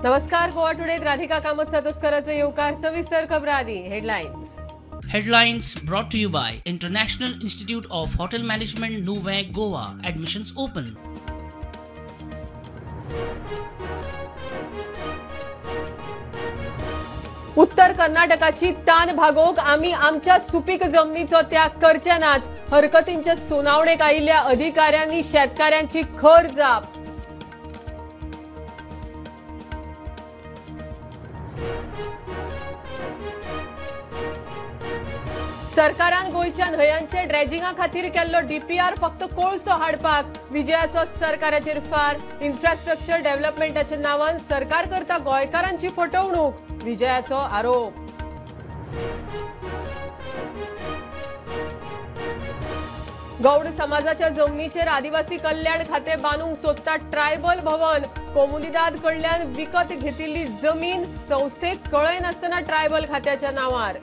नमस्कार. गोवा टुडे राधिका कामत सातोस्कराचो येवकार. सविस्तर खबरां आदी headlines. Headlines brought to you by International Institute of Hotel Management, Nuvei, Goa. Admissions open. उत्तर कर्नाटकाची तान भागोवंक आमी आमच्या सुपीक जमनीचो त्याग करचे नात. हरकतींचे सुनावणेक आयिल्ल्या अधिकाऱ्यांनी शेतकाऱ्यांची खर जाप. सरकारान गोयच्या न्हंयांचे ड्रेजिंगा खातीर केल्लो डीपीआर फक्त कोळसो हाडपाक. विजयाचो सरकाराचेर फार. इन्फ्रास्ट्रक्चर डेव्हलपमेंटाच्या नांवान सरकार करता गोंयकारांची फटवणूक. विजयाचो आरोप. गौड समाजाच्या जमनीचेर आदिवासी कल्याण खाते बांदूंक सोदता ट्रायबल भवन. कोमुनिदाद कडल्यान विकत घेतिल्ली जमीन संस्थेक कळय नासतना ट्रायबल खात्याच्या नांवार.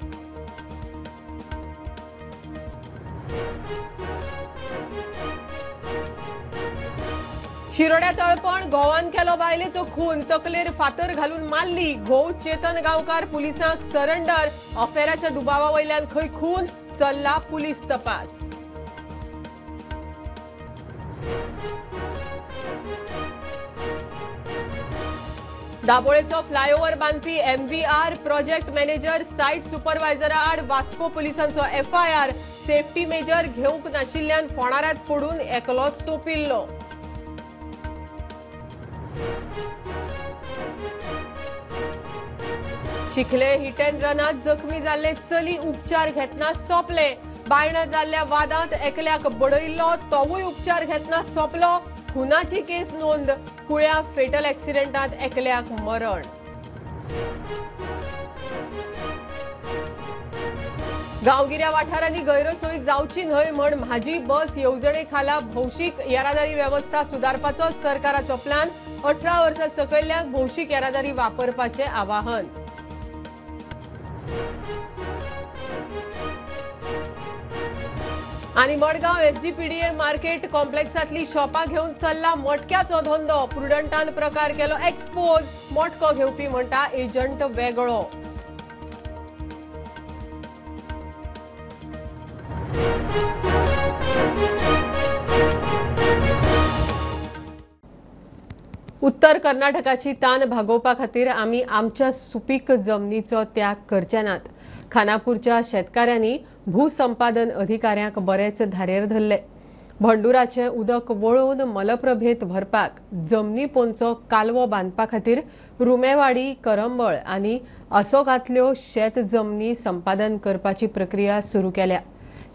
शिरोड्या तळपण घोवान केलो बायलेचो खून. तकलेर फातर घालून मारली. घोव चेतन गांवकार पुलिसांक सरेंडर. अफेराच्या दुबावा वयल्यान खंय खून, चल्ला पुलीस तपास. दाबोळेचो flyover बांदपी MVR project manager site सुपरवायझरा आड वास्को पुलिसांचो FIR. सेफ्टी मेजर घेवंक नाशिल्ल्यान फोंडाऱ्यांत पडून एकलो सोंपिल्लो. चिखले हिट अँड रनात जखमी जाल्ले चली उपचार घेतना सोंपले. बायण जाल्ल्या वादांत एकल्याक बडयल्लो, तोवूय उपचार घेतना सोंपलो. खुनाची केस नोंद. कुळ्या फेटल ॲक्सिडेंटांत एकल्याक मरण. गांवगिऱ्या वाठारांनी गैरसोय जावची न्हय म्हण म्हाजी बस येवजणे खाला भौशीक येरादारी वेवस्था सुदारपाचो सरकाराचो प्लान. 18 वर्सां सकयल्ल्यांक भौशीक येरादारी वापरपाचे आवाहन. आणि मडगांव SGPDA मार्केट कॉम्प्लेक्सातली शॉपां घेऊन चल्ला मटक्याचो धंदो. प्रुडंटान प्रकार केलो एक्सपोज. मटको घेवपी म्हणटा एजंट वेगळो. उत्तर कर्नाटकाची तान भागोवपा खातीर आमी आमच्या सुपीक जमनीचो त्याग करचे नात. खानापूरच्या शेतकाऱ्यांनी भूसंपादन अधिकाऱ्यांक बरेच धारेर धरले. भंडुराचे उदक वळोवन मलप्रभेत भरपाक जमनी पोंचो कालवो बांदपा खातीर रुमेवाडी, करंबळ आनी असोगांतल्यो शेत जमनी संपादन करपाची प्रक्रिया सुरू केल्या.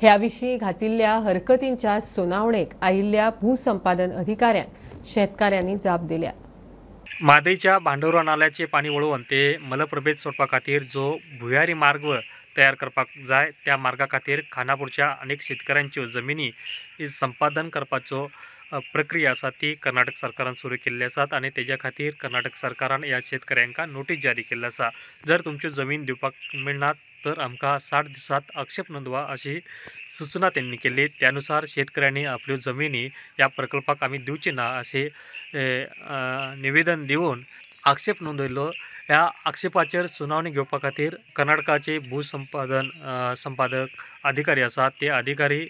ह्या विशीं घातिल्ल्या हरकतींच्या सुनावणेक आयिल्ल्या भूसंपादन अधिकाऱ्यांक शेतकाऱ्यांनी जाप दिल्या. म्हादईच्या भांडोरा नाल्याचे पाणी वळोवन ते मलप्रभेत सोडपा खातीर जो भुयारी मार्ग तयार करपाक जाय त्या मार्गा खातीर खानापूरच्या अनेक शेतकऱ्यांच्यो जमिनी संपादन करपाचो प्रक्रिया आसा ती कर्नाटक सरकारान सुरू केल्ली आसात आनी तेज्या खातीर कर्नाटक सरकारान ह्या शेतकऱ्यांक नोटीस जारी केल्ली आसा. जर तुमच्यो जमीन दिवपाक मेळनात तर आमकां 60 दिसांत आक्षेप नोंदवा अशी सूचना त्यांनी केली. त्यानुसार शेतकऱ्यांनी आपल्यो जमिनी ह्या प्रकल्पाक आमी दिवचे ना असे निवेदन दिवन आक्षेप नोंदयलो. ह्या आक्षेपाचेर सुनावणी घेवपा खातीर कर्नाटकाचे भूसंपादन संपादक अधिकारी आसात ते अधिकारी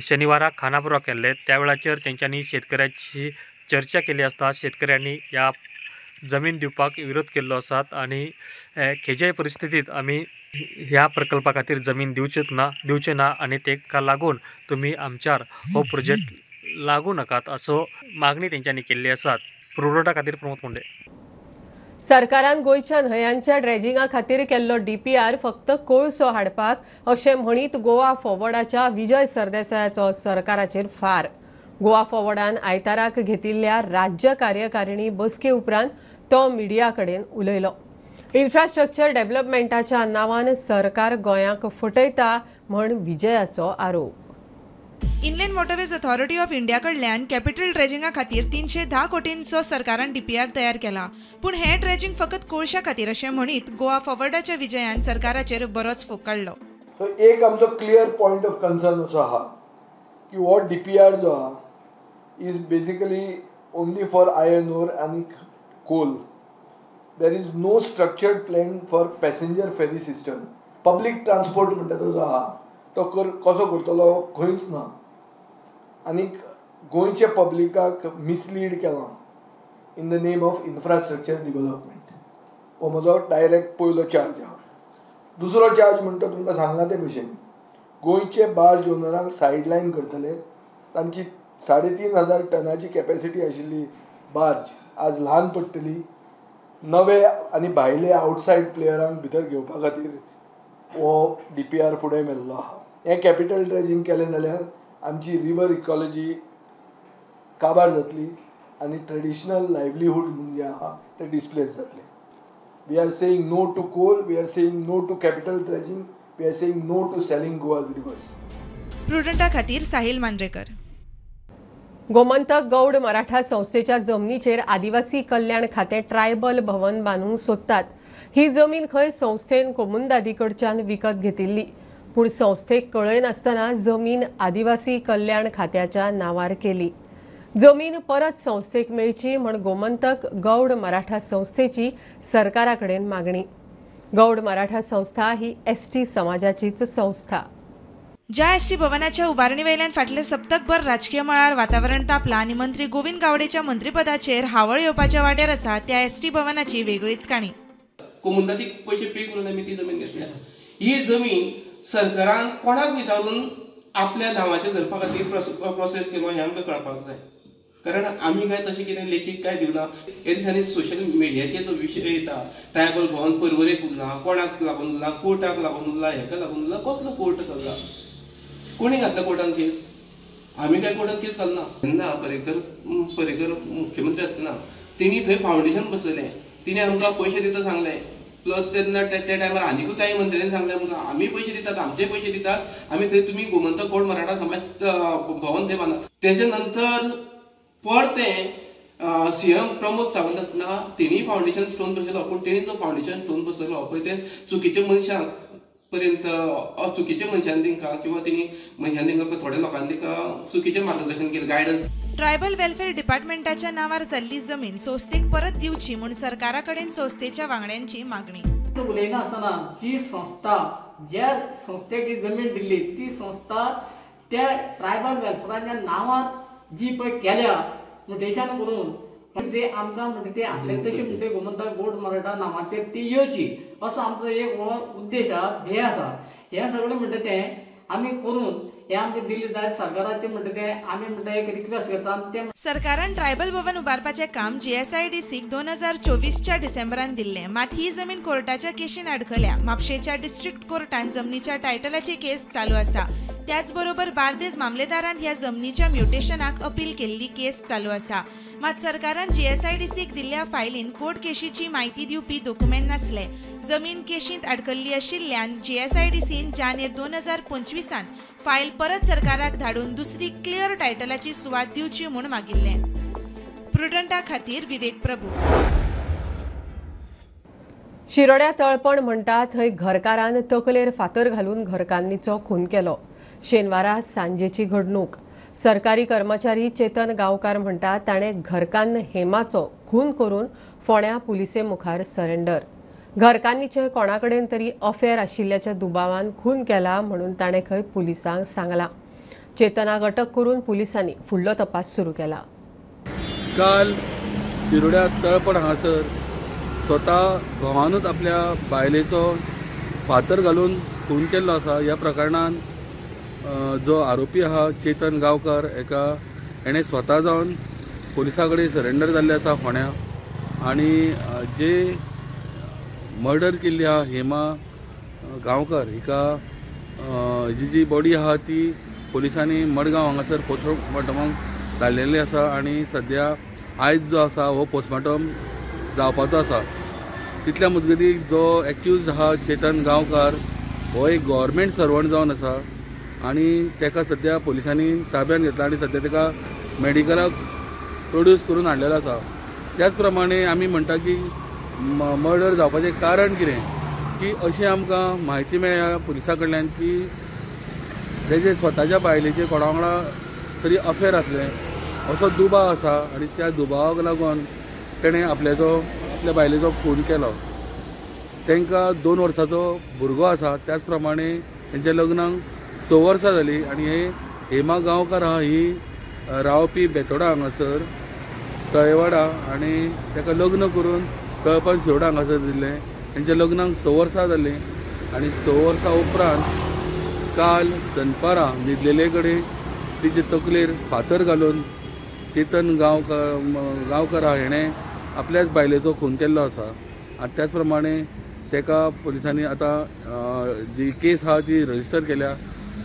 शनिवाराक खानापुराक केल्ले. त्या वेळाचेर तेंच्यांनी शेतकऱ्याची चर्चा केली असता शेतकऱ्यांनी ह्या जमीन दिवपाक विरोध केल्लो आसात आनी खंयच्याय परिस्थितीत आमी ह्या प्रकल्पा खातीर जमीन दिवचे ना आनी तेका लागून तुमी आमच्यार हो प्रोजेक्ट लागू नकात असो मागणी तेंच्यांनी केल्ली आसात. पुरवठा खातीर प्रमोद मुंडे. सरकारान गोयच्या न्हंयांच्या ड्रेजिंगा खातीर केल्लो डीपीआर फक्त कोळसो हाडपाक अशें म्हणीत गोवा फॉरवर्डाच्या विजय सरदेसायाचो सरकाराचेर फार. गोवा फॉरवर्डान आयताराक घेतिल्ल्या राज्य कार्यकारिणी बसके उपरांत तो मिडिया कडेन उलयलो. इन्फ्रास्ट्रक्चर डेव्हलपमेंटाच्या नांवान सरकार गोंयाक फटयता म्हण विजयाचो आरोप. Inland waterways authority of India कडल्यान कॅपिटल ड्रेजिंगा खातीर 310 कोटींचो सरकारान डीपीआर तयार केला. पूण हे ड्रेजिंग फकत कोळशा खातीर अशें म्हणीत गोवा फॉरवर्डाच्या विजयान सरकाराचेर बरोच फोग काडलो. एक आमचो क्लियर पॉयंट ऑफ कन्सर्न असो आहा की हो डीपीआर जो आहा is basically only for iron ore आनी coal. There is no structured plan for passenger ferry system. Public transport म्हणटा तो जो आहा तो कसो करतलो खंयच ना. आनीक गोंयच्या पब्लिकाक मिसलीड केलां in the name of infrastructure development. हो म्हजो डायरेक्ट पयलो चार्ज आहा. दुसरो चार्ज म्हणटा तुमकां सांगला ते भशेन गोंयचे बार्ज ओनरांक सायडलायन करतले. तांची 3,500 टनाची कॅपॅसिटी आशिल्ली बार्ज आज ल्हान पडटली. नवे आनी भायले आवटसायड प्लेयरांक भितर घेवपा खातीर हो DPR फुडें मेल्लो आहा. हें कॅपिटल ड्रेजिंग केलें जाल्यार आमची रिवर इकॉलॉजी काबार जातली आनी ट्रेडिशनल लायव्हलीहूड म्हणजे आहा ते डिस्प्लेस जातले. We are saying no to coal, we are saying no to capital dredging, we are saying no to selling Goa's rivers. प्रुडंटा खातीर साहिल मांद्रेकर. गोमंतक गौड मराठा संस्थेच्या जमनीचेर आदिवासी कल्याण खातें ट्रायबल भवन बांदूंक सोदतात. ही जमीन खंय संस्थेन कोमुंदादीकडच्यान विकत घेतिल्ली, पूण संस्थेक कळय नासतना जमीन आदिवासी कल्याण खात्याच्या नांवार केली. जमीन परत संस्थेक मेळची म्हण गोमंतक गौड मराठा संस्थेची सरकारा कडेन मागणी. गौड मराठा संस्था ही ST समाजाचीच संस्था. ज्या एसटी भवनाच्या उबारणी वयल्यान फाटले सप्तकभर राजकीय मळार वातावरण तापलां आनी मंत्री गोविंद गावडेच्या मंत्रीपदाचेर हावळ येवपाच्या वाटेर आसा त्या एसटी भवनाची वेगळीच काणी. कोमुंदादीक पयशे पे करून आमी ती जमीन घेतल्या. ही जमीन सरकारान कोणाक विचारून आपल्या नांवाचेर धरपा खातीर प्रोसेस केलो हें आमकां कळपाक जाय. कारण आमी काय तशें कितें लेखीक काय दिवना. हे दिसांनी सोशल मिडियाचेर जो विशय येता ट्रायबल भवन परवरेक उरलां, कोणाक लागून उरलां, कोर्टाक लागून उरलां, हेका लागून उरलां, कसलो कोर्ट चल्ला, कोणी घातला कोर्टान केस? आमी काय कोर्टान केस घालना. तेन्ना पर्रेकर मुख्यमंत्री आसतना तेणी थंय फावंडेशन बसयलें. तिणे आमकां पयशे दिता सांगलें. प्लस तेन्ना त्या टायमार आनीकूय काही मंत्र्यांनी सांगलें आमकां आमी पयशे दितात, आमचे पयशे दितात, आमी थंय तुमी गोमंतक गौड मराठा समाज भवन थंय बांदात. तेजे नंतर परतें CM प्रमोद सावंत आसतना तेणी फावंडेशन स्टोन बसयलो. पूण तेणी जो फावंडेशन स्टोन बसयलो पळय ते चुकीच्या मनशांक पर्यंत चुकीच्या मनशांनी तेंकां किंवा तेणी मनशांनी तेंकां थोड्या लोकांनी तेंकां चुकीचें मार्गदर्शन केलें, गायडन्स. ट्रायबल वेलफेअर डिपार्टमेंटाच्या नांवार जाल्ली जमीन संस्थेक परत दिवची म्हूण सरकारा कडेन संस्थेच्या वांगड्यांची मागणी. उलयना आसतना जी संस्था ज्या संस्थेक ही जमीन दिल्ली ती संस्था त्या ट्रायबल वेलफेअराच्या नांवार जी पळय केल्या नोटेशन करून ते आमकां म्हणटा ते आपले तशें म्हणटा गोमंतक गौड मराठा नांवाचेर ती येवची असो आमचो एक हो उद्देश आसा, ध्येय आसा. हें सगळें म्हणटा तें आमी करून हे आमकां दिल्ली जाय सरकाराचें म्हणटा तें आमी म्हणटा एक रिक्वेस्ट करता. तें सरकारान ट्रायबल भवन उबारपाचें काम GSIDCक 2024च्या डिसेंबरान दिल्लें. मात ही जमीन कोर्टाच्या केशीन आडखल्या. म्हापशेच्या डिस्ट्रिक्ट कोर्टान जमनीच्या टायटलाची केस चालू आसा. त्याच बरोबर बार्देज मामलेदारान ह्या जमनीच्या म्युटेशनाक अपील केल्ली केस चालू आसा. मात सरकारान GSIDCक दिल्ल्या फायलीन कोर्ट केशीची म्हायती दिवपी डॉक्युमेंट नासले. जमीन केशींत आडकल्ली आशिल्ल्यान GSIDCन जानेर 2025 फायल परत सरकाराक धाडून दुसरी क्लियर टायटलाची सुवात दिवची म्हूण मागिल्लें. प्रुडंटा खातीर विवेक प्रभू. शिरोड्या तळपण म्हणटा थंय घरकारान तकलेर फातर घालून घरकान्नीचो खून केलो. शेनवारा सांजेची घडणूक. सरकारी कर्मचारी चेतन गांवकार म्हणटा ताणें घरकान्न हेमाचो खून करून फोंड्या पुलिसे मुखार सरेंडर. घरकान्नीचे कोणाकडेन तरी अफेअर आशिल्ल्याच्या दुबावान खून केला म्हणून ताणें खंय पुलिसांक सांगलां. चेतनाक अटक करून पुलिसांनी फुडलो तपास सुरू केला. काल शिरोड्या तळपण हांगासर स्वता घोवानूच आपल्या बायलेचो फातर घालून खून केल्लो आसा. ह्या प्रकरणान जो आरोपी आहा चेतन गांवकार हेणें स्वता जावन पुलिसां कडेन सरेंडर जाल्ले आसा फोंड्या. आनी जे मर्डर केल्ली आहा हेमा गांवकर हिका जी बॉडी आहा ती पुलिसांनी मडगांव हांगासर पोस्टमॉर्टमाक धाडलेली आसा. आनी सद्या आयज जो आसा हो पोस्टमॉर्टम जावपाचो आसा. तितल्या मजगतीं जो एक्यूज आहा चेतन गांवकार हो एक गव्हर्मेंट सर्वंट जावन आसा आनी तेका सद्या पुलिसांनी ताब्यात घेतला आनी सद्या तेका मेडिकलाक प्रोड्यूस करून हाडलेलो आसा. त्याच प्रमाणे आमी म्हणटा की मर्डर जावपाचें कारण कितें की अशें आमकां म्हायती मेळ्ळ्या पुलिसां कडल्यान की तेजे स्वताच्या बायलेचे कोणा वांगडा तरी अफेअर आसलें असो दुबाव आसा. आनी त्या दुबावाक लागून तेणें आपल्याचो आपल्या बायलेचो खून केलो. तांकां 2 वर्साचो भुरगो आसा. त्याच प्रमाणे तेंच्या लग्नाक 6 वर्सां जालीं आनी हे हेमा गांवकार आहा ही रावपी बेतोडा हांगासर तळेवाडा आनी ताका लग्न करून तळपण शिरोडा हांगासर दिल्लें. तेंच्या लग्नाक 6 वर्सां जालीं आनी 6 वर्सां उपरांत काल दनपारां न्हिदलेले कडेन तिचे तकलेर फातर घालून चेतन गांवकार हेणें आपल्याच बायलेचो खून केल्लो आसा. आनी त्याच प्रमाणे ताका पुलिसांनी आतां जी केस आहा ती रजिस्टर केल्या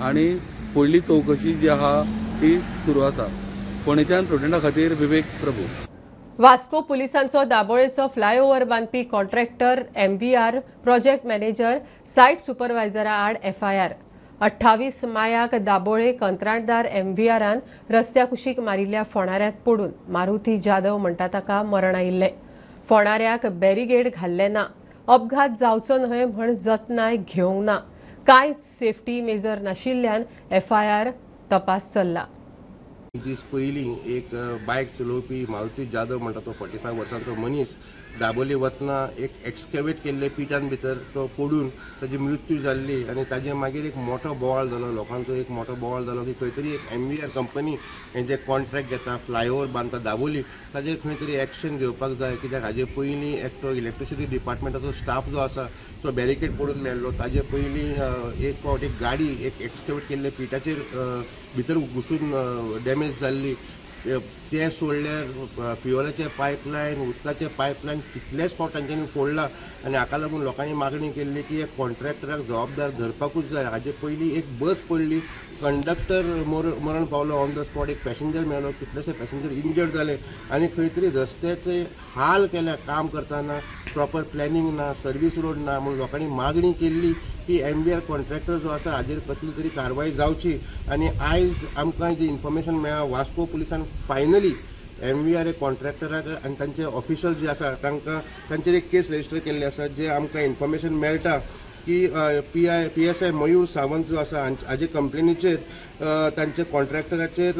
आनी फुडली चवकशी जी आहा ती सुरू आसा. फोंडेच्यान प्रोटेंडा खातीर विवेक प्रभू. वास्को पुलिसांचो दाबोळेचो फ्लायओव्हर बांदपी contractor MVR project manager site सुपरवायझरा आड FIR. 28 मायाक दाबोळे कंत्राटदार MVRन रस्त्या कुशीक मारिल्ल्या फोणाऱ्यांत पडून मारुती जाधव म्हणटा ताका मरण आयिल्लें. फोणाऱ्याक बॅरिगेड घाल्ले ना. अपघात जावचो न्हय म्हण जतनाय घेवंक ना. कांयच सेफ्टी मेजर नाशिल्ल्यान FIR तपास चल्ला. दीस पयलीं एक बायक चलोवपी मारुती जाधव म्हणटा तो 45 वर्सांचो मनीस दाबोली वतना एक एक्सकेवेट केल्ले पिटान भितर तो पडून ताची मृत्यू जाल्ली आनी ताजे मागीर एक मोठो बोवाळ जालो. लोकांचो एक मोठो बोवाळ जालो की खंय तरी एक MVR कंपनी हें जे कॉन्ट्रॅक्ट घेता फ्लायओव्हर बांदता दाबोली ताजेर खंय तरी एक्शन घेवपाक जाय. कित्याक हाजे पयलीं एकटो इलेक्ट्रिसिटी डिपार्टमेंटाचो स्टाफ जो आसा तो बॅरिकेड पडून मेळ्ळो. ताजे पयलीं एक फावट एक गाडी एक एक्सकेवेट केल्ले पिटाचेर भितर घुसून डॅमेज जाल्ली. ते सोडल्यार फ्युअलाचे पायपलायन उदकाचे पायपलायन कितलेच फावट तांच्यांनी फोडला आनी हाका लागून लोकांनी मागणी केल्ली की एक कॉन्ट्रॅक्टराक जबाबदार धरपाकूच जाय. हाजे पयलीं एक बस पडली, कंडक्टर मरण पावलो ऑन द स्पॉट, एक पॅसेंजर मेळ्ळो, कितलेशे पॅसेंजर इंजर्ड जाले आनी खंय तरी रस्त्याचे हाल केल्या काम करताना. प्रॉपर प्लॅनिंग ना, सर्वीस रोड ना म्हणून लोकांनी मागणी केल्ली की MVR कॉन्ट्रॅक्टर जो आसा हाजेर कसली तरी कारवाई जावची. आनी आयज आमकां जी इन्फॉर्मेशन मेळ्ळा वास्को पुलिसान फायनली MVR कॉन्ट्रॅक्टराक आनी तांचे ऑफिशल जे आसा तांचेर एक केस रजिस्टर केल्ली आसा. जे आमकां इन्फॉर्मेशन मेळटा की PSI मयूर सावंत जो आसा हाजे कंप्लेनीचेर तांचे कॉन्ट्रॅक्टराचेर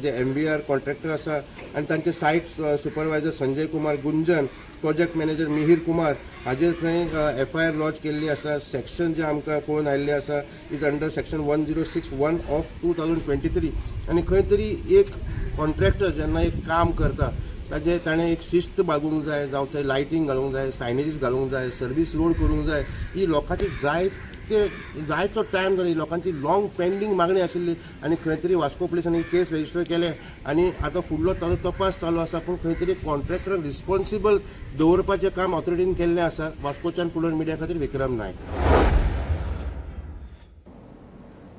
जे MVR कॉन्ट्रॅक्टर आसा आनी तांचे सायट supervisor Sanjay Kumar Gunjan, project manager Mihir Kumar हाजेर खंय FIR लॉन्च केल्ली आसा. सेक्शन जे आमकां कळून आयिल्लें आसा इज अंडर सेक्शन 1061 ऑफ 2023. आनी खंय तरी एक कॉन्ट्रॅक्टर जेन्ना एक काम करता ताणें एक शिस्त बाळगूंक जाय, जावं थंय लायटींग घालूंक जाय, सायनेजीस घालूंक जाय, सर्वीस रोड करूंक जाय. ही लोकांची जायतो टायम जाली, लोकांची लॉंग पेंडींग मागणी आशिल्ली आनी खंय तरी वास्को पुलिसांनी केस रजिस्टर केले आनी आतां फुडलो ताजो तपास चालू आसा. पूण खंय तरी कॉन्ट्रॅक्टराक रिस्पॉन्सिबल दवरपाचें काम ऑथॉरिटीन केल्लें आसा. वास्कोच्यान पुलोन मिडिया खातीर विक्रम नायक.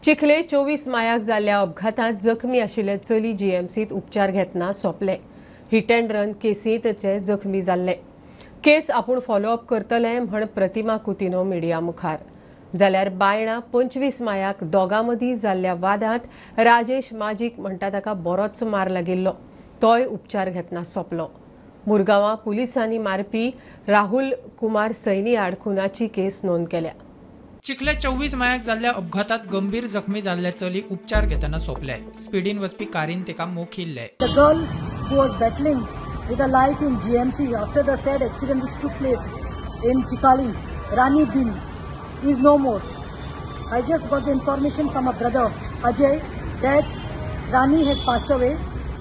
चिखले 24 मायाक जाल्ल्या अपघातांत जखमी आशिल्ले चली GMCत उपचार घेतना सोंपले. हिट अँड रन केसींत ते जखमी जाल्ले. केस आपूण फॉलोअप करतले म्हण प्रतिमा कुतिनो मिडिया मुखार. जाल्यार बायणा 25 मायाक दोगां मदीं जाल्ल्या वादांत राजेश माजीक म्हणटा ताका बरोच मार लागिल्लो. तोय उपचार घेतना सोंपलो. मुरगांवां पुलिसांनी मारपी राहुल कुमार सैनी आड खुनाची केस नोंद केल्या. चिखले 24 मायाक जाल्ल्या अपघातात गंभीर जखमी जाल्ले चली उपचार घेतना सोंपले. स्पीडीन वचपी कारीन तिका मोख इल्ले. The girl who was battling with her life in GMC after the sad accident which took place in Chikali, Rani Bin, is no more. I just got the information from a brother, Ajay, that Rani has passed away.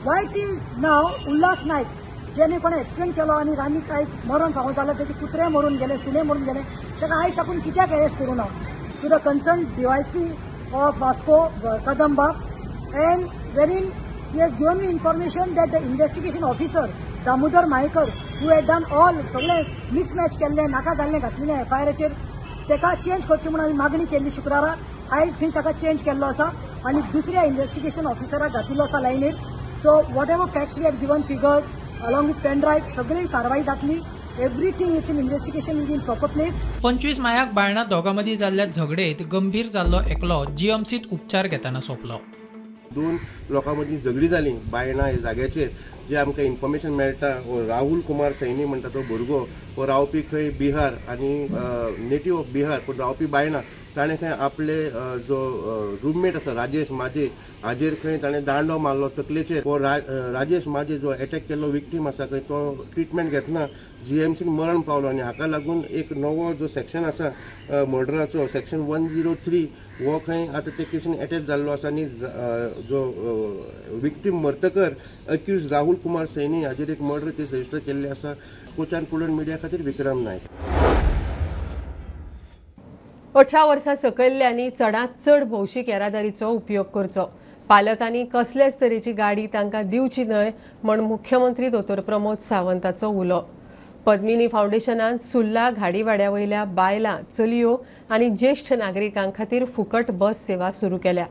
Why till now Ullas Naik जेणे कोणे accident केलो आनी रानी कांय मरण फावो जालो, तेजे कुत्रे मरून गेले, सुने मरून गेले, ताका आयज साकून कित्याक अरेस्ट करूं ना. To the concern DYSP of Vasco, Kadamba, and wherein he has given me information that the investigation officer Damodar Maikar, who had done all सगळे मिसमॅच केल्ले नाका जाल्ले घातलेले FIRचेर, ताका चेंज करचे म्हणून आमी मागणी केल्ली शुक्राराक. आयज खंय ताका चेंज केल्लो आसा आनी दुसऱ्या इन्व्हेस्टिगेशन ऑफिसराक घातिल्लो आसा लायनीर. So whatever facts we have given figures along with pen drive सगळी कारवाई जातली. Everything it's in investigation will be in proper place. 25 मायाक बायणा दोगां मदीं जाल्ल्या झगडेत गंभीर जाल्लो एकलो GMCत उपचार घेतना सोंपलो. 2 लोकां मदीं झगडी जाली बायणा ह्या जाग्याचेर. जे आमकां इन्फॉर्मेशन मेळटा राहुल कुमार सैनी म्हणटा तो भुरगो हो रावपी खंय बिहार आनी नेटिव्ह ऑफ बिहार पूण रावपी बायणा. ताणें खंय आपले जो रूममेट आसा राजेश माजे हाजेर खंय ताणें दांडो मारलो तकलेचेर. राजेश माजे जो अटॅक केल्लो विक्टीम आसा खंय तो ट्रिटमेंट घेतना GMCन मरण पावलो आनी हाका लागून एक नवो जो सेक्शन आसा मर्डराचो सेक्शन 103 हो खंय आतां ते केसीन अटॅच जाल्लो आसा आनी जो विक्टीम मरतकर अक्यूज राहुल कुमार सैनी हाजेर एक मर्डर केस रजिस्टर केल्ली आसा. कोचान पुलन मिडिया खातीर विक्रम नायक. 18 वर्सां सकयल्ल्यांनी चडांत चड भौशीक येरादारीचो उपयोग करचो. पालकांनी कसलेच तरेची गाडी तांकां दिवची न्हय म्हण मुख्यमंत्री दोतोर प्रमोद सावंताचो उलो. पद्मिनी फावंडेशनान सुर्ला घाडीवाड्या वयल्या बायलां, चलयो आनी ज्येश्ठ नागरिकां खातीर फुकट बस सेवा सुरू केल्या.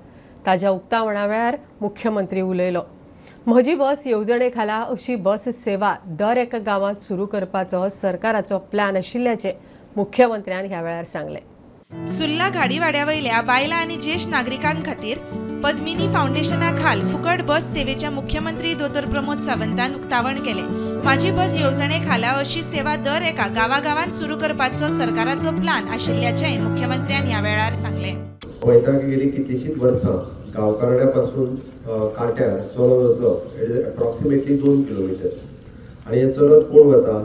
ताज्या उक्तावणा वेळार मुख्यमंत्री उलयलो. म्हजी बस येवजणे खाला अशी बस सेवा दर एका गांवांत सुरू करपाचो सरकाराचो प्लॅन आशिल्ल्याचें मुख्यमंत्र्यान ह्या वेळार सांगलें. सुर्ला घाडीवाड्या वयल्या बायलां आनी ज्येश्ठ नागरिकां खातीर पद्मिनी फाउंडेशना खाल फुकट बस सेवेच्या मुख्यमंत्री दोतोर प्रमोद सावंतान उक्तावण केले. माझी बस येवजणे खाला अशी सेवा दर एका गांवागांवांत सुरू करपाचो सरकाराचो प्लॅन आशिल्ल्याचें मुख्यमंत्र्यान ह्या वेळार सांगलें. वयता गेली कितलीशींच वर्सां गांवकारड्या पासून काट्यार चलत वचप अप्रॉक्सिमेटली 2 किलोमिटर आनी हे चलत कोण वता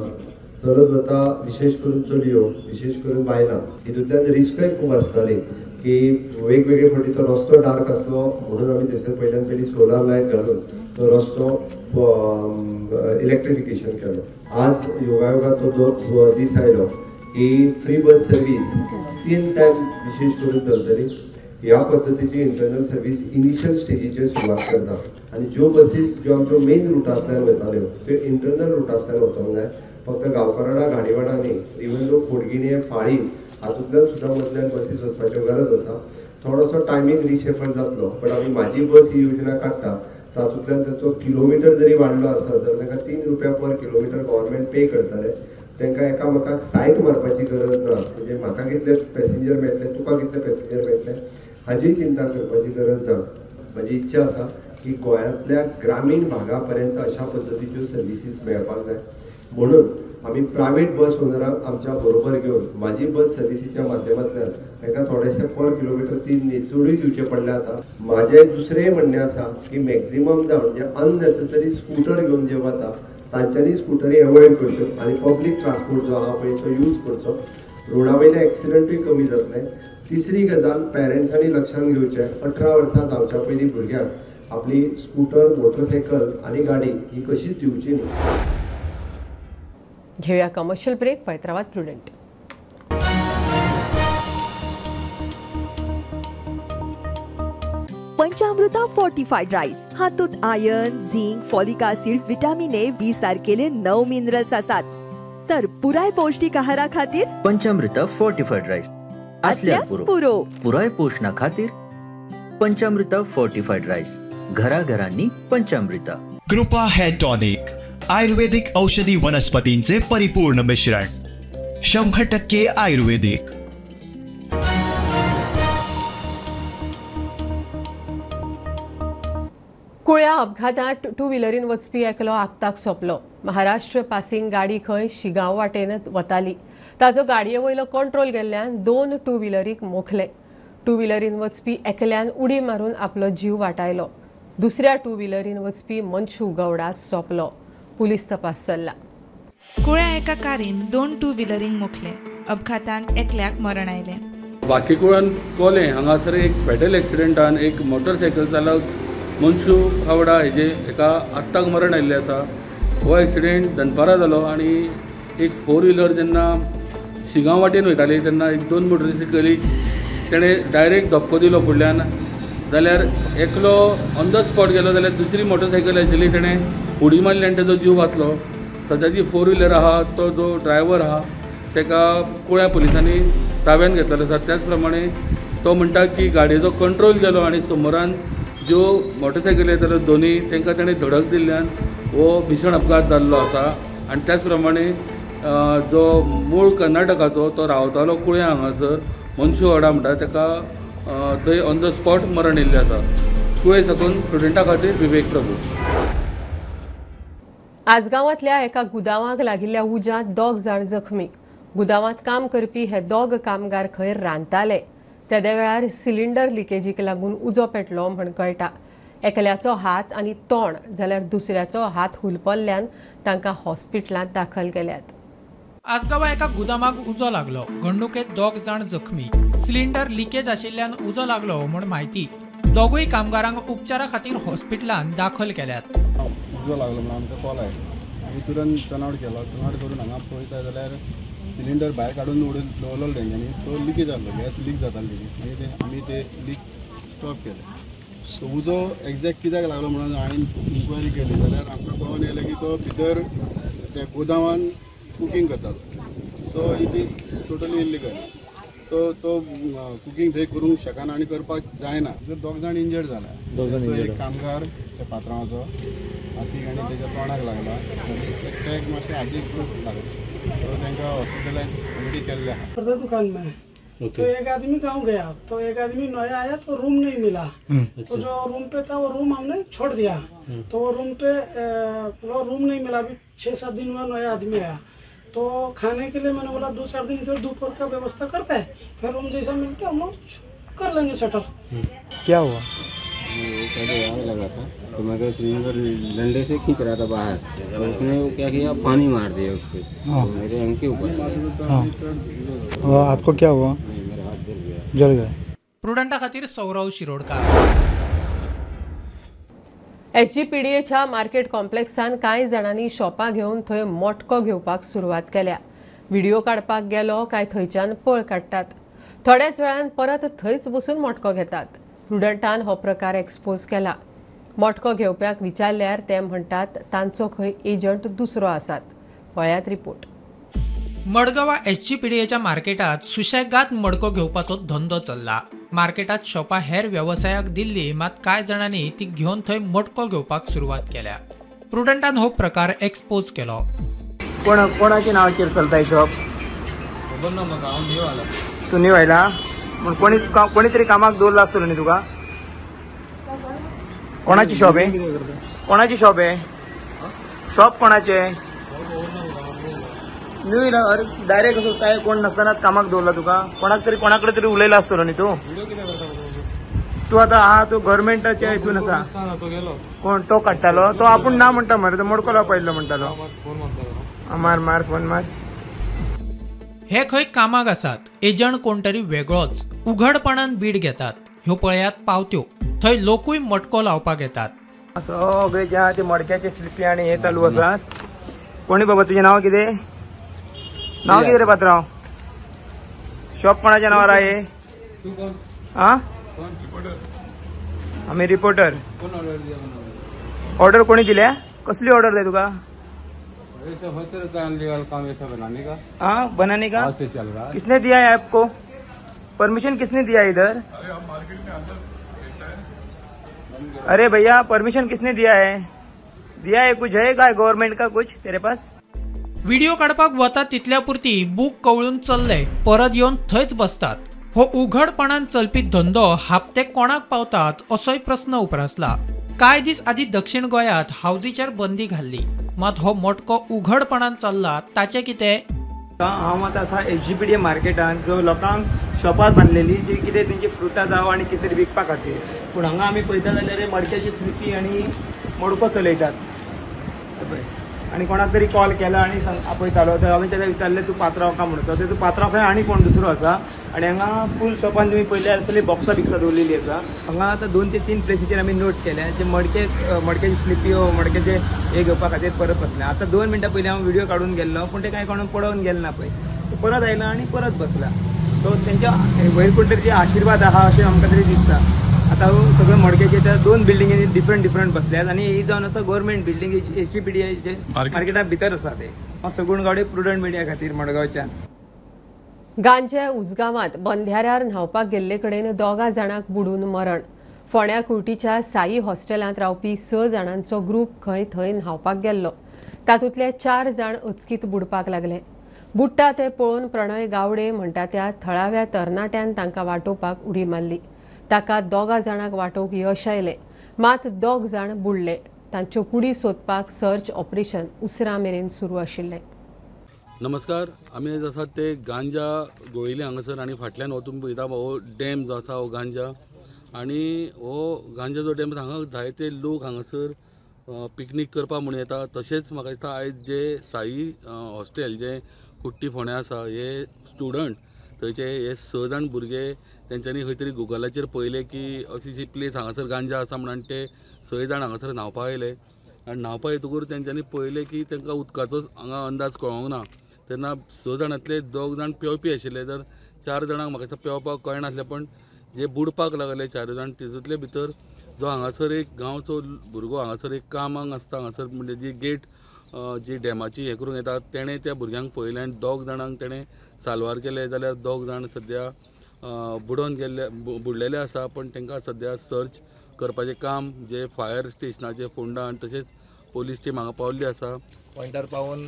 चलत वता विशेष करून चलयो विशेष करून बायलां. हितूंतल्यान रिस्कय खूब आसताली की वेगवेगळे फावटी तो रस्तो डार्क आसलो म्हणून आमी थंयसर पयली सोलार लायट घालून तो रस्तो इलेक्ट्रिफिकेशन केलो. आज योगायोगात तो दीस आयलो की फ्री बस सर्वीस 3 टायम विशेष करून चलतली. ह्या पद्दतीची इंटरनल सर्वीस इनिशियल स्टेजीचेर सुरवात करता आनी ज्यो बसीस ज्यो आमच्यो मेन रुटांतल्यान वताल्यो त्यो इंटरनल रुटांतल्यान वचोंक जाय. फक्त गांवकाराडा घाडीवाडा न्ही इवन दो फोडगिणे फाळी हातूंतल्यान सुद्दां मदल्यान बसीस वचपाच्यो गरज आसा. थोडोसो टायमींग रिशेफल जातलो पण आमी म्हाजी बस ही योजना काडटा तातूंतल्यान ताचो किलोमिटर जरी वाडलो आसत जाल्यार तांकां 3 रुपया पर किलोमिटर गव्हर्मेंट पे करतले. तांकां एकामेकाक सायट मारपाची गरज ना. म्हणजे म्हाका कितले पॅसेंजर मेळटले तुका कितले पॅसेंजर मेळटले हाची चिंता करपाची गरज ना. म्हजी इच्छा आसा की गोंयांतल्या ग्रामीण भागा पर्यंत अशा पद्दतीच्यो सर्विसीस मेळपाक जाय म्हणून आमी प्रायवेट बस ओनरांक आमच्या बरोबर घेवन म्हाजी बस सर्विसीच्या माध्यमांतल्यान तांकां थोडेशे पर किलोमिटर ती चडूय दिवचे पडले आतां. म्हाजें दुसरें म्हणणें आसा की मॅक्झिमम जावन जे अननेसेसरी स्कूटर घेवन जे वता तांच्यांनी स्कूटरी एवॉयड करच्यो आनी पब्लीक ट्रान्सपोर्ट जो आहा पळय तो यूज करचो. रोडा वयले एक्सिडंटूय कमी जातले. तिसरी गजाल पेरंट्सांनी लक्षांत घेवचें 18 वर्सां जावच्या पयलीं भुरग्यांक आपली स्कूटर मोटरसायकल आनी गाडी ही कशीच दिवची न्ही. घेऊया कमर्शियल ब्रेक. पळयत रावात प्रुडंट. पंचामृता फोर्टिफाईड राईस हातूंत iron, zinc, folic acid, vitamin A, B सारकेले 9 मिनरल्स आसात. तर पुराय पौष्टिक आहारा खातीर पंचामृता फोर्टिफाईड राईस असल्यास पुरो पुराय पोषणा खातीर पंचामृता फोर्टिफाईड राईस. घराघरांनी पंचामृता. कृपा हेअर टॉनिक आयुर्वेदिक औषधी वनस्पतींचे परिपूर्ण मिश्रण 100% आयुर्वेदिक. कुळ्या अपघातात 2 व्हिलरीन वचपी एकलो आगताक सोंपलो. महाराष्ट्र पासिंग गाडी खंय शिगांव वाटेन वताली. ताजो गाडये वयलो कंट्रोल गेल्ल्यान 2 2 व्हिलरीक मोखले. 2 व्हिलरीन वचपी एकल्यान उडी मारून आपलो जीव वाटायलो. दुसऱ्या 2 व्हिलरीन वचपी मंचू गौडा सोंपलो. पुलीस तपास चल्ला. कुळ्या एका कारीन 2 2 व्हिलरींक मोखले. अपघातांत एकल्याक मरण आयलें. वाकेकुळान कोले हांगासर एक फॅटल एक्सिडेंटान एक मोटरसायकल चालक मनशू खावडा हेजे एका आत्ताक मरण आयिल्लें आसा. हो एक्सिडेंट दनपारा जालो आनी एक 4 व्हिलर जेन्ना शिगांव वाटेन वयताली तेन्ना एक 2 मोटरसायकलीक तेणें डायरेक्ट धक्को दिलो फुडल्यान. जाल्यार एकलो ऑन द स्पॉट गेलो जाल्यार दुसरी मोटरसायकल आशिल्ली तेणें उडी मारली आनी तेजो जीव वाचलो. सद्याची 4 व्हिलर आहा तो जो ड्रायव्हर आहा तेका कुळ्या पुलिसांनी ताब्यात घेतलेलो आसा. त्याच प्रमाणे तो म्हणटा की गाडयेचो कंट्रोल गेलो आनी समोरान ज्यो मोटरसायकली येताल्यो दोनी तांकां ताणें धडक दिल्ल्यान हो भीषण अपघात जाल्लो आसा. आनी त्याच प्रमाणे जो मूळ कर्नाटकाचो तो रावतालो कुळ्या हांगासर मनशू गौडा म्हणटा ताका थंय ऑन द स्पॉट मरण येयल्लें आसा. कुळे साकून स्टुडंटा खातीर विवेक प्रभू. आजगांवांतल्या एका गुदावांक लागिल्ल्या उज्यांत 2 जाण जखमी. गुदावांत काम करपी हे 2 कामगार खंय रांदताले. त्या वेळार सिलिंडर लिकेजीक लागून उजो पेटलो म्हण कळटा. एकल्याचो हात आनी तोंड जाल्यार दुसऱ्याचो हात हुलपल्ल्यान तांकां हॉस्पिटलांत दाखल केल्यात. आसगांवा एका गुदामाक उजो लागलो. घडणुकेत 2 जाण जखमी. सिलिंडर लिकेज आशिल्ल्यान उजो लागलो म्हण म्हायती. दोगूय कामगारांक उपचारा खातीर हॉस्पिटलांत दाखल केल्यात. उजो लागलो म्हणून आमकां कॉल आयलो. आमी तुरंत टर्नआउट केलो. टर्नआउट करून हांगा पळयता जाल्यार सिलिंडर भायर काडून दवरलो तेंच्यांनी. तो लिकेज जाल्लो. गॅस लीक जाताली. मागीर आमी ते लीक स्टॉप केलें. सो उजो एक्झॅक्ट कित्याक लागलो म्हणून हांवें इन्क्वायरी केली जाल्यार आमकां कळून येयलें की तो भितर त्या गोदामान कुकींग करतालो. So it is totally illegal. So तो कुकींग थंय करूंक शकना आनी करपाक जायना. जर 2 जाण इंजर्ड जाला. एक कामगार त्या पात्रांवाचो हातीक आनी तेच्या तोंडाक लागला आनी एक मातशें हातीक लागलो. सो तांकां हॉस्पिटलायज ऑलरेडी केल्लें आहा. दुकान में तो एक आदमी गांव गया तो एक आदमी नया आया तो रूम नहीं मिला. तो जो रूम पे था वो रूम हमने छोड़ दिया. तो वो रूम पे रूम नहीं मिला. अभी 6-7 दिन हुआ नया आदमी आया. तो खाने के लिए मैंने बोला 2-4 दिन इधर दोपहर का व्यवस्था करता है. फिर रूम जैसा मिलता है हम लोग कर लेंगे सेटल. क्या हुआ? वो पहले आग लगा था तो मैं क्या सिलेंडर डंडे से खींच रहा था बाहर. तो उसने वो क्या किया, पानी मार दिया उस पर. तो मेरे अंग के ऊपर. आपको क्या हुआ? मेरा हाथ जल गया. जल गया. प्रुडंटा खातीर सौरव शिरोडकार. SGPDAच्या मार्केट कॉम्प्लेक्सान कांय जाणांनी शॉपां घेवन थंय मोटको घेवपाक सुरवात केल्या. व्हिडिओ काडपाक गेलो काय थंयच्यान पळ काडटात. थोड्याच वेळान परत थंयच बसून मोटको घेतात. प्रुडंटान हो प्रकार एक्सपोज केला. मोटको घेवप्याक विचारल्यार ते म्हणटात तांचो खंय एजंट दुसरो आसात. पळयात रिपोर्ट. मडगांवा SGPDAच्या मार्केटात सुशेगाद मडको घेवपाचो धंदो चल्ला. मार्केटात शॉपां हेर व्यवसायाक दिल्ली, मात कांय जाणांनी ती घेवन थंय मडको घेवपाक सुरवात केल्या. प्रुडंटान हो प्रकार एक्सपोज केलो. कोणाच्या नावाचेर चलता शॉप? खबर ना म्हाका, हांव न्यू आला. तू न्यू आयला? कोणी तरी कामाक दवरला आसतलो न्ही तुका? कोणाची शॉप आहे? कोणाची शॉप आहे? शॉप कोणाचे? न्यू येयला डायरेक्ट असो काय कोण नसतानाच कामाक दवरला तुका? कोणाकडे तरी उलयला आसतलो न्ही तू? तू आता हा तू गव्हर्नमेंटाच्या हितून आसा. कोण तो काडटालो? तो आपूण ना म्हणटा मरे. तो मडको पडलो म्हणटालो. मार फोन मार. हे खंय कामाक आसात. एजंट कोण तरी वेगळोच उघडपणान बीड घेतात. ह्यो पळयात पावत्यो. थंय लोकूय मटको लावपाक येतात. सगळे जे ते मडक्याचे स्लिपी आणि हे चालू आसात. कोणी बाबा तुझे नाव कितें? नाव कितें रे पात्रांव? शॉप कोणाच्या नावार आहे? हा आम्ही रिपोर्टर. ऑर्डर कोणी दिल्या? कसली ऑर्डर दे तुका? हाँ बनाने का किसने दिया है आपको? परमिशन किसने दिया है इधर? अरे भैया परमिशन किसने दिया है? दिया है कुछ है का गवर्नमेंट का कुछ तेरे पास? व्हिडिओ काडपाक वता तितल्या पुरती बूक कवळून चल्ले. परत येवन थंयच बसतात. हो उघडपणान चलपी धंदो हापते कोणाक पावतात असोय प्रश्न उप्रासला. कांय दीस आदी दक्षिण गोंयांत हावजीचेर बंदी घाल्ली. मात हो मोटको उघडपणान चल्ला ताचे कितें? हांव आतां आसा SGPDA मार्केटान जो लोकांक शॉपां बांदलेली जी कितें तेंची फ्रुटां जावं आनी कितें तरी विकपा खातीर. पूण हांगा आमी पळयता जाल्यार मडक्याची स्लिपी आनी मडको चलयतात. आनी कोणाक तरी कॉल केला आनी आपयतालो. तर हांवें ताका विचारलें तूं पात्रांव का म्हणटा. तर तूं पात्रांव खंय आनी कोण दुसरो आसा. आनी हांगा फूल शॉपान तुमी पळयल्यार आसतली बॉक्सां दवरलेली आसा. हांगा आतां 2 ते 3 प्लेसीचेर आमी नोट केल्या जे मडक्याची स्लिपी मडक्याचे हे घेवपा खातीर परत बसले. आतां 2 मिनटां पयलीं हांव व्हिडिओ काडून गेल्लो पूण ते कांय कोणाक पडोवन गेले ना पळय. परत आयला आनी परत बसला. सो तेंच्या वयर कोण तरी आशिर्वाद आहा अशें आमकां तरी दिसता. आतां सगळे मडक्याचे त्या 2 बिल्डिंगी डिफरंट बसल्यात आनी ही जावन आसा गव्हर्नमेंट बिल्डिंग SGPDA मार्केटा भितर आसा ते. हांव सगूण गावडे प्रुडंट मिडिया खातीर मडगांवच्यान. गांजे उजगांवांत बंध्याऱ्यार न्हावपाक गेल्ले कडेन 2 जाणांक बुडून मरण. फोंड्या कुर्टीच्या साई हॉस्टेलांत रावपी 6 जाणांचो ग्रूप खंय थंय न्हावपाक गेल्लो. तातूंतले 4 जाण अचकीत बुडपाक लागले. बुडटा ते पळोवन प्रणय गावडे म्हणटा त्या थळाव्या तरणाट्यान तांकां वाटोवपाक उडी मारली. ताका 2 जाणांक वाटोवंक यश आयलें. मात 2 जाण बुडले. तांच्यो कुडी सोदपाक सर्च ऑपरेशन उसरां मेरेन सुरू आशिल्लें. नमस्कार. आमी आज आसात ते गांजा गोळिल्ले हांगासर आनी फाटल्यान वचून पळयता हो डॅम जो आसा हो गांजा आनी हो गांजा जो डॅम हांगा जायते लोक हांगासर पिकनीक करपा म्हणून येता. तशेंच म्हाका दिसता आयज जे साई हॉस्टेल जे कुट्टी फोंड्या आसा हे स्टुडंट थंयचे हे 6 जाण भुरगे तेंच्यांनी खंय तरी गुगलाचेर पळयलें की अशी प्लेस हांगासर गांजा आसा म्हणून ते 6 जाण हांगासर न्हांवपा येयले आनी न्हांवपा येतकूर तेंच्यांनी पळयलें की तांकां उदकाचो हांगा अंदाज कळोंक ना. तेन्ना 6 जाणांतले 2 जाण पेंवपी आशिल्ले तर 4 जाणांक म्हाका दिसता पेंवपाक कळनासलें पण जे बुडपाक लागले 4 जाण तितूंतले भितर जो हांगासर एक गांवचो भुरगो हांगासर एक कामाक आसता हांगासर म्हणजे जी गेट जी डॅमाची हें करूंक येता तेणें त्या भुरग्यांक पळयलें आनी 2 जाणांक तेणें साल्वार केले जाल्यार 2 जाण सद्या बुडोवन गेल्ले बुडलेले आसा पण तांकां सद्या सर्च करपाचें काम जे फायर स्टेशनाचे फोंडा आनी तशेंच पोलीस टीम हांगा पावल्ली आसा. पॉयंटार पावून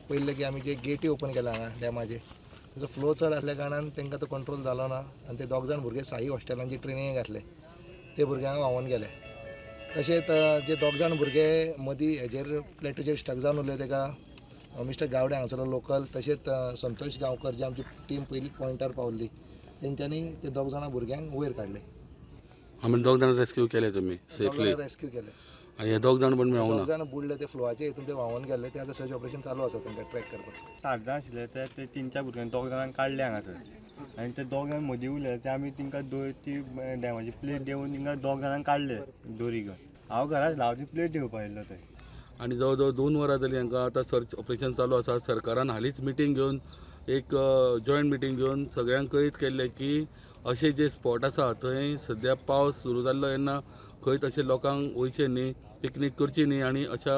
पळयलें की आमी जे गेटी ओपन केला हांगा डॅमाचे ताजो फ्लो चड आसल्या कारणान तांकां तो कंट्रोल जालो ना आनी ते 2 जाण भुरगे साई हॉस्टेलांची ट्रेनींग घातले ते भुरग्यांक व्हांवून गेले. तशेंच जे 2 जाण भुरगे मदीं हेजेर प्लेटूचेर स्टक जावन उरले ताका मिस्टर गावडे हांगासरलो लोकल तशेंच संतोश गांवकर जे आमची टीम पयली पॉयंटार पावल्ली तेंच्यांनी ते 2 जाणां भुरग्यांक वयर काडले. आमी 2 जाण रेस्क्यू केले तुमी सेफली रेस्क्यू केले आनी हे 2 जाण पण मेळूंक ना. 2 जाण बुडले ते फ्लोआचे हितून ते व्हांवून गेले ते आतां सर्च ऑपरेशन चालू आसा तांकां ट्रॅक करपाक. 7 जाण आशिल्ले ते 3-4 भुरग्यांक 2 जाणांक काडले हांगासर आनी ते 2 जाण मदीं उरले ते आमी तांकां ती डॅमाची प्लेट देवन तांकां 2 जाणांक काडले दोरी घेवन. हांव घरा आसलो हांव ती प्लेट दिवपा येयल्लो थंय आनी जवळ जवळ 2 वरां जालीं हांकां आतां सर्च ऑपरेशन चालू आसा. सरकारान हालींच मिटींग घेवन एक जॉयंट मिटींग घेवन सगळ्यांक कळीत केल्लें की अशे जे स्पॉट आसा थंय सद्या पावस सुरू जाल्लो तेन्ना खंय तशें लोकांक वयचें न्ही पिकनीक करची न्ही आनी अशा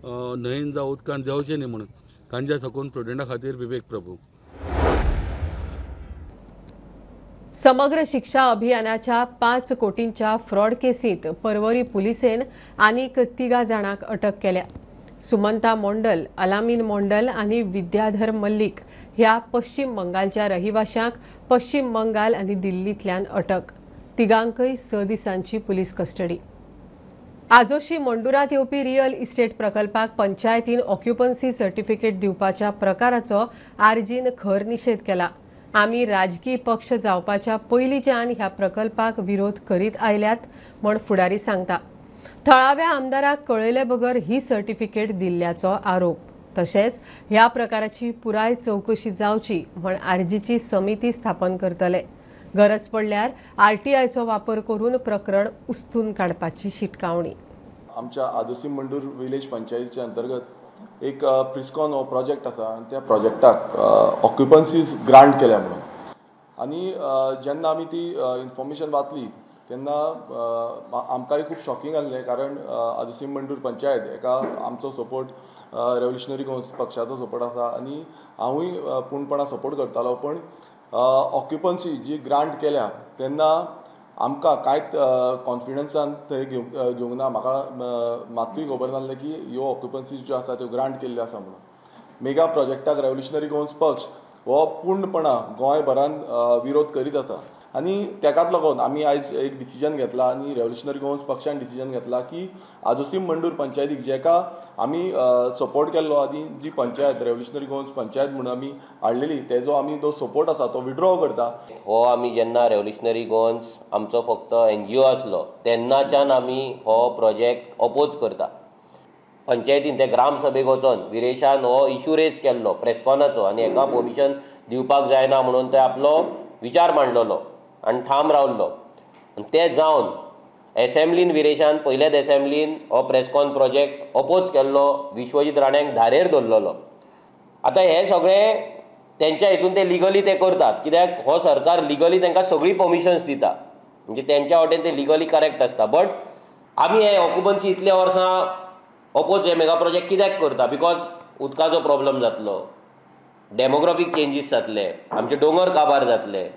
न्हंयेन जावं उदकान देंवचें न्ही म्हणून. गांजा साकून प्रुडंटा खातीर विवेक प्रभू. समग्र शिक्षा अभियानाच्या 5 कोटींच्या फ्रॉड केसीत पर्वरी पुलिसेन आनीक 3 जाणांक अटक केल्या. सुमंता मोंडल, अलामीन मोंडल आनी विद्याधर मल्लीक ह्या पश्चिम बंगालच्या रहिवाशांक पश्चिम बंगाल आनी दिल्लींतल्यान अटक. तिगांकय 6 दिसांची पुलीस कस्टडी. आजोशी मंडुरात येवपी रियल इस्टेट प्रकल्पाक पंचायतीन ऑक्युपन्सी सर्टिफिकेट दिवपाच्या प्रकाराचो आर्जीन खर निषेध केला. आमी राजकीय पक्ष जावपाच्या पयलींच्यान ह्या प्रकल्पाक विरोध करीत आयल्यात म्हण फुडारी सांगता. थळाव्या आमदाराक कळयले बगर ही सर्टिफिकेट दिल्ल्याचो आरोप. तशेंच ह्या प्रकाराची पुराय चवकशी जावची म्हण आर्जीची समिती स्थापन करतले. गरज पडल्यार RTIचो वापर करून प्रकरण उस्तून काडपाची शिटकावणी. आमच्या आदोसी मंडूर विलेज पंचायतीच्या अंतर्गत एक प्रिस्कॉन हो प्रोजेक्ट आसा आनी त्या प्रोजेक्टाक ऑक्युपन्सीज ग्रांट केल्या म्हणून आनी जेन्ना आमी ती इन्फॉर्मेशन वाचली तेन्ना आमकांय खूब शॉकिंग आसलें कारण आदोसी मंडूर पंचायत हेका आमचो सपोर्ट रेव्होल्युशनरी पक्षाचो सपोर्ट आसा आनी हांवूय पूर्णपणान सपोर्ट करतालो पण ऑक्युपन्सी जी ग्रांट केल्या तेन्ना आमकां कांयच कॉन्फिडन्सान थंय घेवंक ना. म्हाका मात्तूय खबर नासलें की ह्यो ऑक्युपन्सीज ज्यो आसा त्यो ग्रांट केल्ल्यो आसा म्हणून. मेगा प्रोजेक्टाक रेव्होल्युशनरी गोवन्स पक्ष हो पूर्णपणान गोंयभरान विरोध करीत आसा आनी तेकाच लागून आमी आयज एक डिसिजन घेतला आनी रेव्होल्युशनरी गोवन्स पक्षान डिसिजन घेतला की आजोसीम मंडूर पंचायतीक जेका आमी सपोर्ट केल्लो आनी जी पंचायत रेव्होल्युशनरी गोवन्स पंचायत म्हणून आमी हाडलेली तेजो आमी जो सपोर्ट आसा तो विड्रॉ करता. हो आमी जेन्ना रेव्होल्युशनरी गोवन्स आमचो फक्त NGO आसलो तेन्नाच्यान आमी हो प्रोजेक्ट अपोज करता. पंचायतीन ते ग्रामसभेक वचोन विरेशान हो इश्यू रेज केल्लो प्रेसकॉनाचो आनी हेका परमिशन दिवपाक जायना म्हणून ते आपलो विचार मांडलेलो आनी ठाम रावल्लो. ते जावन एसेंब्लीन विरेशान पयल्याच एसेंब्लीन हो प्रेसकॉन प्रोजेक्ट अपोज केल्लो विश्वजीत राणेंक धारेर धरलेलो. आतां हे सगळें तेंच्या हितून ते लिगली ते करतात कित्याक हो सरकार लिगली तांकां सगळी परमिशन्स दिता म्हणजे तेंच्या वाटेन ते लिगली करेक्ट आसता. बट आमी हे ऑक्युपन्सी इतल्या वर्सां अपोज हे मेगा प्रोजेक्ट कित्याक करता बिकॉज उदकाचो प्रॉब्लम जातलो, डेमोग्राफीक चेंजीस जातले, आमचे दोंगर काबार जातले,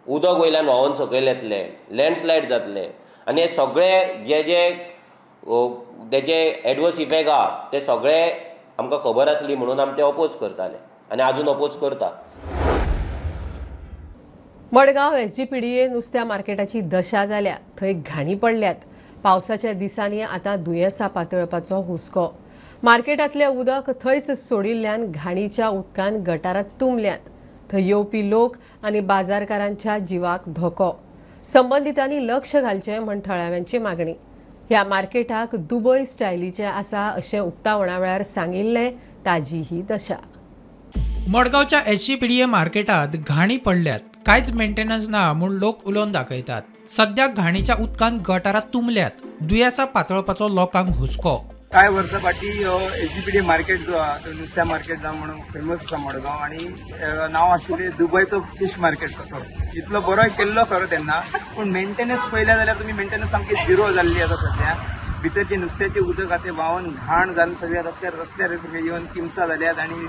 उदक वयल्यान व्हांवून सकयल येतले, लँडस्लायड जातले आनी हे सगळे जे जे तेजे एडवर्स इफेक्ट आहा ते सगळे आमकां खबर आसली म्हणून आमी ते अपोज करताले आनी आजून अपोज करता. मडगांव SGPDA नुस्त्या मार्केटाची दशा जाल्या. थंय घाणी पडल्यात. पावसाच्या दिसांनी आतां दुयेंसां पातळपाचो हुस्को. मार्केटातले उदक थंयच सोडिल्ल्यान घाणीच्या उदकान गटारात तुंबल्यात. थंय येवपी लोक आनी बाजारकारांच्या जिवाक धोको. संबंधितांनी लक्ष घालचें म्हण थळाव्यांची मागणी. ह्या मार्केटाक दुबय स्टायलीचे आसा अशें उक्तावणा वेळार सांगिल्लें. ताजी ही दशा. मडगांवच्या HCPDA मार्केटात घाणी पडल्यात. कांयच मेंटेनन्स ना म्हूण लोक उलोवन दाखयतात. सध्या घाणीच्या उदकान गटारात तुंबल्यात. दुयेंसां पातळपाचो लोकांक हुस्को. काय वर्सां फाटी HCPDA मार्केट जो आहा तो नुस्त्या मार्केट जावन म्हणून फेमस आसा मडगांव आणि नांव आशिल्लें दुबयचो फिश मार्केट कसो. इतलो बरो केल्लो खरो तेन्ना, पूण मेंटेनन्स पळयल्या जाल्यार तुमी मेंटेनन्स सामकी झिरो जाल्ली आसा सध्या. भितर जे नुस्त्याचे उदक आहा तें व्हांवन घाण जावन सगळ्या रस्त्यार सगळे येवन किमसां जाल्यात आणि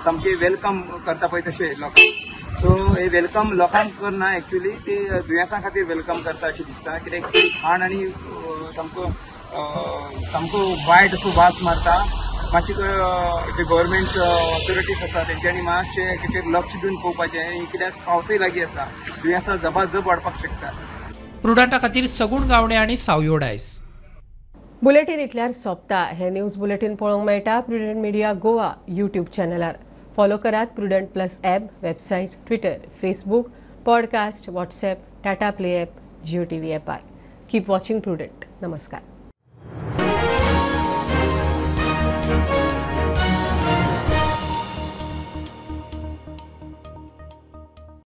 सामके वेलकम करता पळय तशें लोकांक. सो हे वेलकम लोकांक करना, एक्चुअली ते दुयेंसां खातीर वेलकम करता अशें दिसता. कित्याक घाण आनी सामको वायट असो वास मारता. मातशी जे गव्हर्मेंट ऑथॉरिटीज आसा तेंच्यांनी मातशें तेचेर लक्ष दिवन पळोवपाचें. कित्याक पावसूय लागीं आसा, दुयेंसां जबाजब वाडपाक शकता. प्रुडंटा खातीर सगूण गावडे आनी सावयो डायस. बुलेटिन इतल्यार सोंपता. हे न्यूज बुलेटिन पळोवंक मेळटा प्रुडंट मिडिया गोवा यूट्यूब चॅनलार. फॉलो करात Prudent plus app, website, Twitter, Facebook, podcast, WhatsApp, Tata play app, Jio TV ॲपार. Keep watching Prudent. नमस्कार.